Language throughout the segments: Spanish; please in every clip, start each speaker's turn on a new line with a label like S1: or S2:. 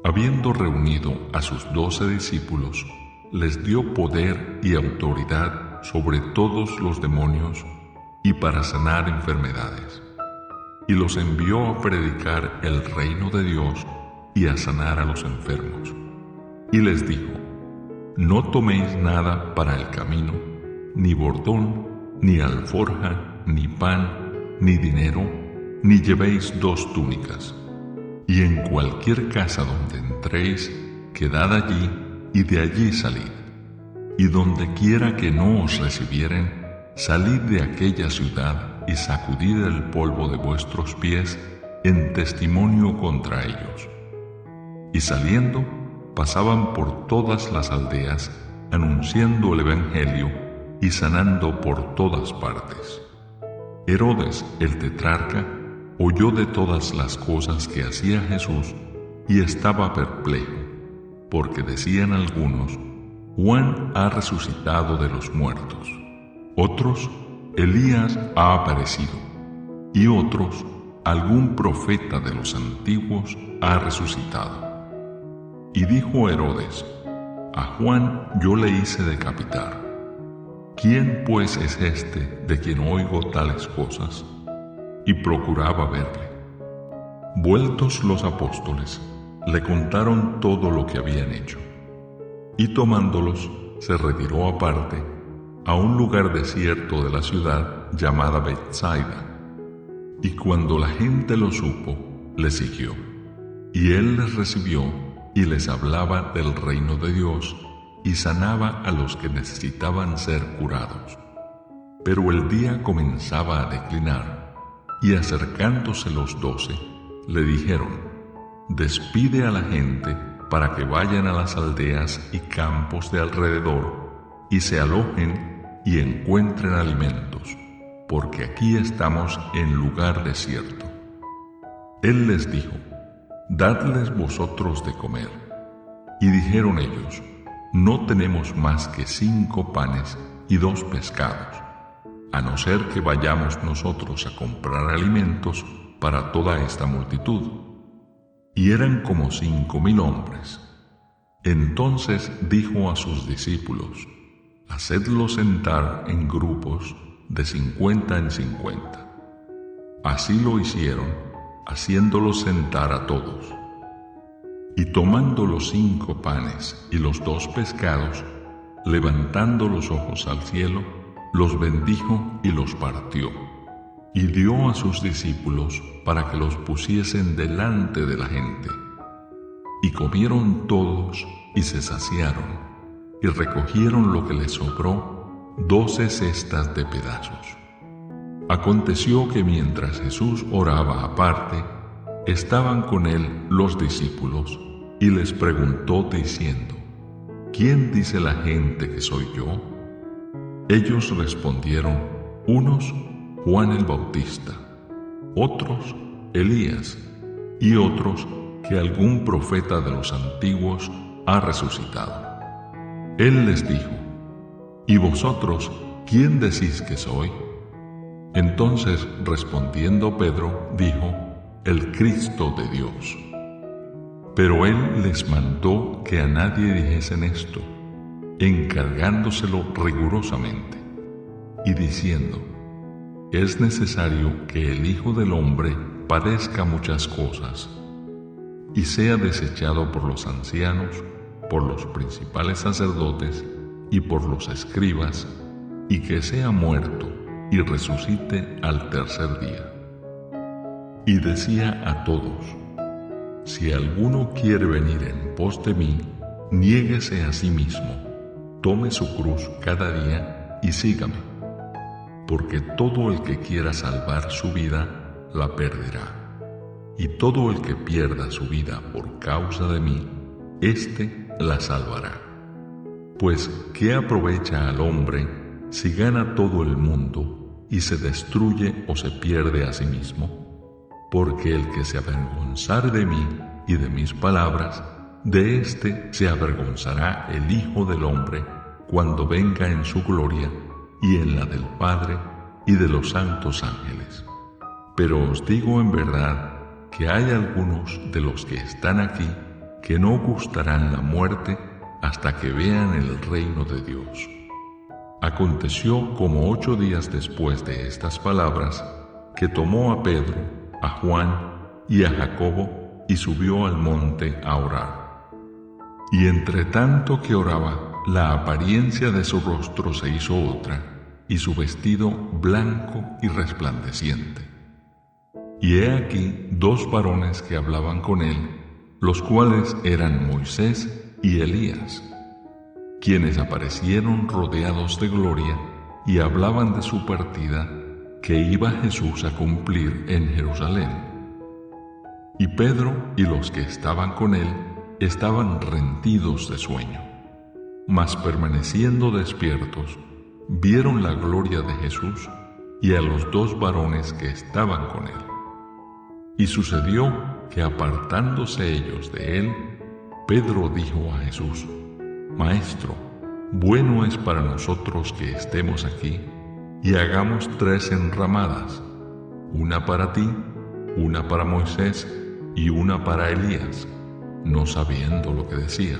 S1: Habiendo reunido a sus 12 discípulos, les dio poder y autoridad sobre todos los demonios y para sanar enfermedades. Y los envió a predicar el reino de Dios y a sanar a los enfermos. Y les dijo: no toméis nada para el camino, ni bordón, ni alforja, ni pan, ni dinero, ni llevéis 2 túnicas. Y en cualquier casa donde entréis, quedad allí, y de allí salid. Y donde quiera que no os recibieren, salid de aquella ciudad y sacudid el polvo de vuestros pies en testimonio contra ellos. Y saliendo, pasaban por todas las aldeas, anunciando el evangelio y sanando por todas partes. Herodes, el tetrarca, oyó de todas las cosas que hacía Jesús y estaba perplejo, porque decían algunos: Juan ha resucitado de los muertos, otros: Elías ha aparecido, y otros: algún profeta de los antiguos ha resucitado. Y dijo Herodes: a Juan yo le hice decapitar. ¿Quién pues es este de quien oigo tales cosas? Y procuraba verle. Vueltos los apóstoles, le contaron todo lo que habían hecho. Y tomándolos, se retiró aparte a un lugar desierto de la ciudad llamada Betsaida. Y cuando la gente lo supo, le siguió. Y él les recibió y les hablaba del reino de Dios y sanaba a los que necesitaban ser curados. Pero el día comenzaba a declinar, y acercándose los 12, le dijeron: despide a la gente para que vayan a las aldeas y campos de alrededor y se alojen y encuentren alimentos, porque aquí estamos en lugar desierto. Él les dijo: dadles vosotros de comer. Y dijeron ellos: no tenemos más que 5 panes y 2 pescados, a no ser que vayamos nosotros a comprar alimentos para toda esta multitud. Y eran como 5,000 hombres. Entonces dijo a sus discípulos: hacedlos sentar en grupos de 50 en 50. Así lo hicieron, haciéndolos sentar a todos. Y tomando los 5 panes y los 2 pescados, levantando los ojos al cielo, los bendijo y los partió, y dio a sus discípulos para que los pusiesen delante de la gente. Y comieron todos y se saciaron, y recogieron lo que les sobró, 12 cestas de pedazos. Aconteció que mientras Jesús oraba aparte, estaban con él los discípulos, y les preguntó diciendo: ¿quién dice la gente que soy yo? Ellos respondieron: unos, Juan el Bautista, otros, Elías, y otros, que algún profeta de los antiguos ha resucitado. Él les dijo: ¿y vosotros quién decís que soy? Entonces, respondiendo Pedro, dijo: el Cristo de Dios. Pero él les mandó que a nadie dijesen esto, encargándoselo rigurosamente, y diciendo: es necesario que el Hijo del Hombre padezca muchas cosas, y sea desechado por los ancianos, por los principales sacerdotes y por los escribas, y que sea muerto y resucite al tercer día. Y decía a todos: si alguno quiere venir en pos de mí, niéguese a sí mismo, tome su cruz cada día y sígame. Porque todo el que quiera salvar su vida, la perderá. Y todo el que pierda su vida por causa de mí, éste la salvará. Pues, ¿qué aprovecha al hombre si gana todo el mundo y se destruye o se pierde a sí mismo? Porque el que se avergonzare de mí y de mis palabras, de éste se avergonzará el Hijo del Hombre cuando venga en su gloria y en la del Padre y de los santos ángeles. Pero os digo en verdad que hay algunos de los que están aquí que no gustarán la muerte hasta que vean el reino de Dios. Aconteció como 8 días después de estas palabras, que tomó a Pedro, a Juan y a Jacobo y subió al monte a orar. Y entre tanto que oraba, la apariencia de su rostro se hizo otra, y su vestido blanco y resplandeciente. Y he aquí 2 varones que hablaban con él, los cuales eran Moisés y Elías, quienes aparecieron rodeados de gloria y hablaban de su partida que iba Jesús a cumplir en Jerusalén. Y Pedro y los que estaban con él estaban rendidos de sueño, mas permaneciendo despiertos, vieron la gloria de Jesús y a los 2 varones que estaban con él. Y sucedió que apartándose ellos de él, Pedro dijo a Jesús: Maestro, bueno es para nosotros que estemos aquí y hagamos 3 enramadas, una para ti, una para Moisés y una para Elías, no sabiendo lo que decía.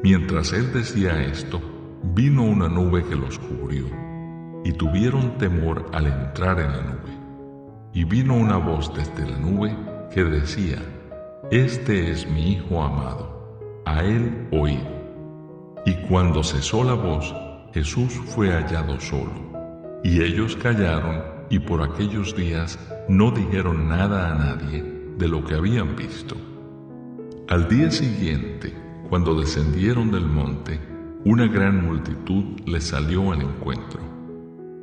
S1: Mientras él decía esto, vino una nube que los cubrió, y tuvieron temor al entrar en la nube. Y vino una voz desde la nube que decía: Este es mi Hijo amado, a él oíd. Y cuando cesó la voz, Jesús fue hallado solo, y ellos callaron, y por aquellos días no dijeron nada a nadie de lo que habían visto. Al día siguiente, cuando descendieron del monte, una gran multitud les salió al encuentro.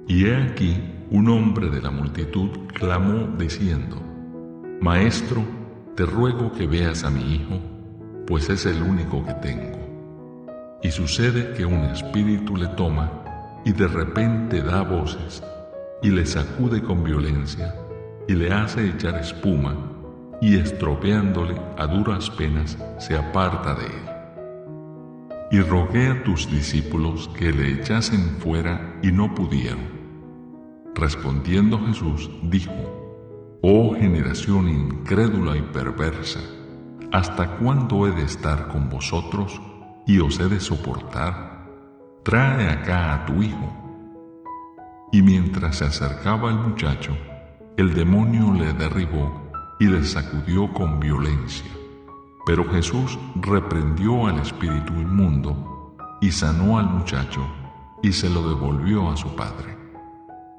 S1: Y he aquí, un hombre de la multitud clamó diciendo: Maestro, te ruego que veas a mi hijo, pues es el único que tengo. Y sucede que un espíritu le toma, y de repente da voces, y le sacude con violencia, y le hace echar espuma, y estropeándole a duras penas se aparta de él. Y rogué a tus discípulos que le echasen fuera, y no pudieron. Respondiendo Jesús, dijo: Oh generación incrédula y perversa, ¿hasta cuándo he de estar con vosotros y os he de soportar? Trae acá a tu hijo. Y mientras se acercaba el muchacho, el demonio le derribó y le sacudió con violencia. Pero Jesús reprendió al espíritu inmundo y sanó al muchacho y se lo devolvió a su padre.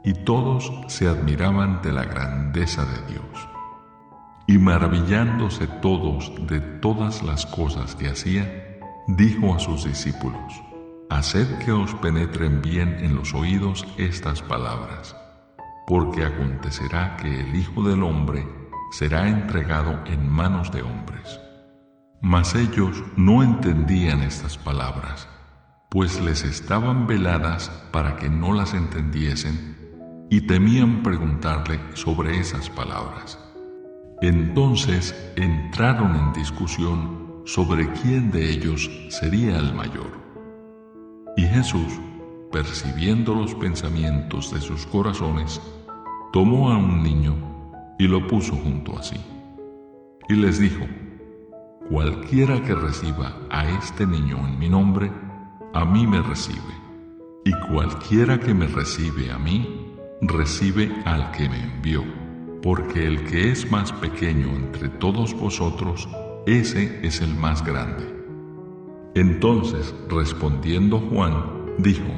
S1: Y todos se admiraban de la grandeza de Dios. Y maravillándose todos de todas las cosas que hacía, dijo a sus discípulos: Haced que os penetren bien en los oídos estas palabras, porque acontecerá que el Hijo del Hombre será entregado en manos de hombres. Mas ellos no entendían estas palabras, pues les estaban veladas para que no las entendiesen, y temían preguntarle sobre esas palabras. Entonces entraron en discusión sobre quién de ellos sería el mayor. Y Jesús, percibiendo los pensamientos de sus corazones, tomó a un niño y lo puso junto a sí. Y les dijo: Cualquiera que reciba a este niño en mi nombre, a mí me recibe, y cualquiera que me recibe a mí, recibe al que me envió, porque el que es más pequeño entre todos vosotros, ese es el más grande. Entonces, respondiendo Juan, dijo: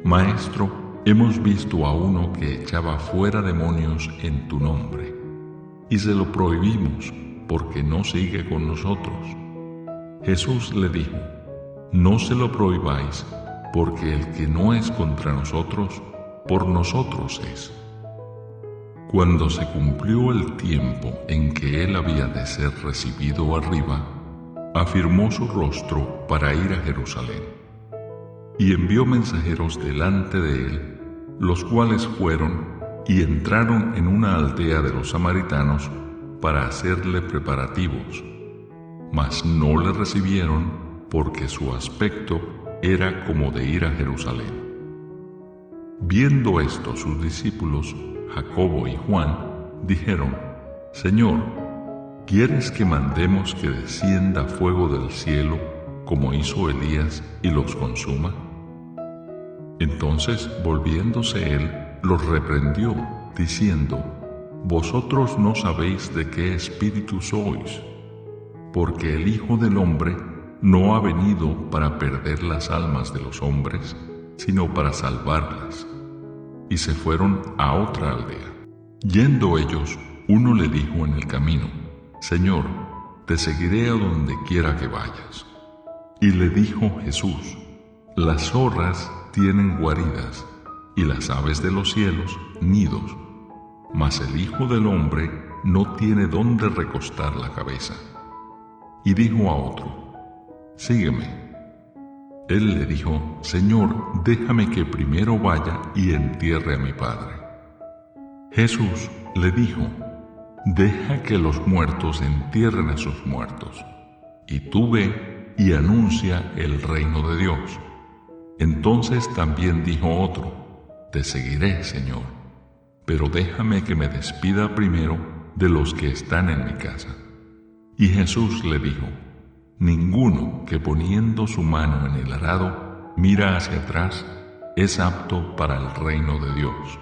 S1: Maestro, hemos visto a uno que echaba fuera demonios en tu nombre, y se lo prohibimos, porque no sigue con nosotros. Jesús le dijo: No se lo prohibáis, porque el que no es contra nosotros, por nosotros es. Cuando se cumplió el tiempo en que él había de ser recibido arriba, afirmó su rostro para ir a Jerusalén, y envió mensajeros delante de él, los cuales fueron y entraron en una aldea de los samaritanos para hacerle preparativos, mas no le recibieron, porque su aspecto era como de ir a Jerusalén. Viendo esto, sus discípulos, Jacobo y Juan, dijeron: Señor, ¿quieres que mandemos que descienda fuego del cielo, como hizo Elías, y los consuma? Entonces, volviéndose él, los reprendió, diciendo: Vosotros no sabéis de qué espíritu sois, porque el Hijo del Hombre no ha venido para perder las almas de los hombres, sino para salvarlas. Y se fueron a otra aldea. Yendo ellos, uno le dijo en el camino: Señor, te seguiré a donde quiera que vayas. Y le dijo Jesús: Las zorras tienen guaridas, y las aves de los cielos nidos, mas el Hijo del Hombre no tiene dónde recostar la cabeza. Y dijo a otro: Sígueme. Él le dijo: Señor, déjame que primero vaya y entierre a mi Padre. Jesús le dijo: Deja que los muertos entierren a sus muertos, y tú ve y anuncia el reino de Dios. Entonces también dijo otro: Te seguiré, Señor, pero déjame que me despida primero de los que están en mi casa. Y Jesús le dijo: Ninguno que poniendo su mano en el arado mira hacia atrás es apto para el reino de Dios.